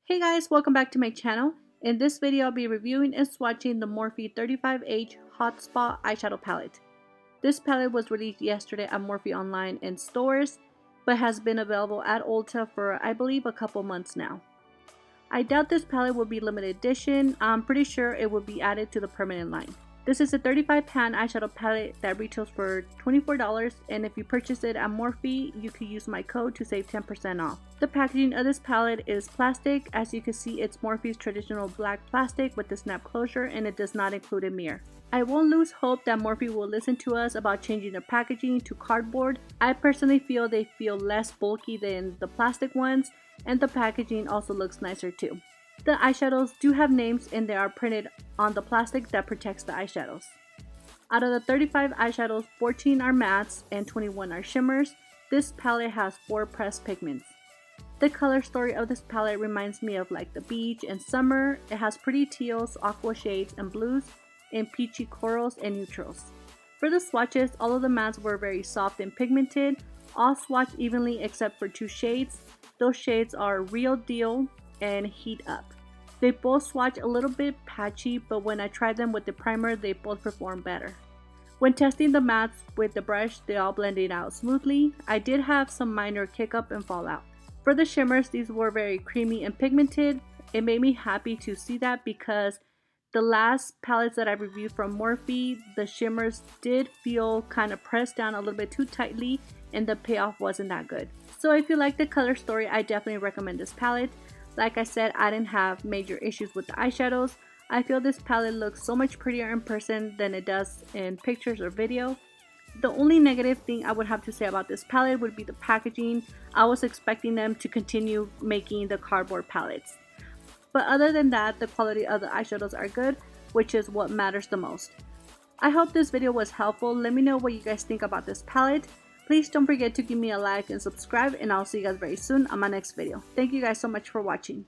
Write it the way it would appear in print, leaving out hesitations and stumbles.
Hey guys, welcome back to my channel. In this video, I'll be reviewing and swatching the Morphe 35H Hotspot eyeshadow palette. This palette was released yesterday at Morphe online and stores, but has been available at Ulta for I believe a couple months now. I doubt this palette will be limited edition. I'm pretty sure it will be added to the permanent line. This is a 35 pan eyeshadow palette that retails for $24, and if you purchase it at Morphe, you can use my code to save 10% off. The packaging of this palette is plastic. As you can see, it's Morphe's traditional black plastic with the snap closure, and it does not include a mirror. I won't lose hope that Morphe will listen to us about changing their packaging to cardboard. I personally feel they feel less bulky than the plastic ones, and the packaging also looks nicer too. The eyeshadows do have names and they are printed on the plastic that protects the eyeshadows. Out of the 35 eyeshadows, 14 are mattes and 21 are shimmers. This palette has 4 pressed pigments. The color story of this palette reminds me of like the beach and summer. It has pretty teals, aqua shades, and blues, and peachy corals and neutrals. For the swatches, all of the mattes were very soft and pigmented, all swatched evenly except for 2 shades. Those shades are Real Deal and Heat Up. They both swatch a little bit patchy, but when I tried them with the primer, they both perform better. When testing the mattes with the brush, they all blended out smoothly. I did have some minor kick up and fallout. For the shimmers, these were very creamy and pigmented. It made me happy to see that because the last palettes that I reviewed from Morphe, the shimmers did feel kind of pressed down a little bit too tightly and the payoff wasn't that good. So if you like the color story, I definitely recommend this palette. Like I said, I didn't have major issues with the eyeshadows. I feel this palette looks so much prettier in person than it does in pictures or video. The only negative thing I would have to say about this palette would be the packaging. I was expecting them to continue making the cardboard palettes. But other than that, the quality of the eyeshadows are good, which is what matters the most. I hope this video was helpful. Let me know what you guys think about this palette. Please don't forget to give me a like and subscribe, and I'll see you guys very soon on my next video. Thank you guys so much for watching.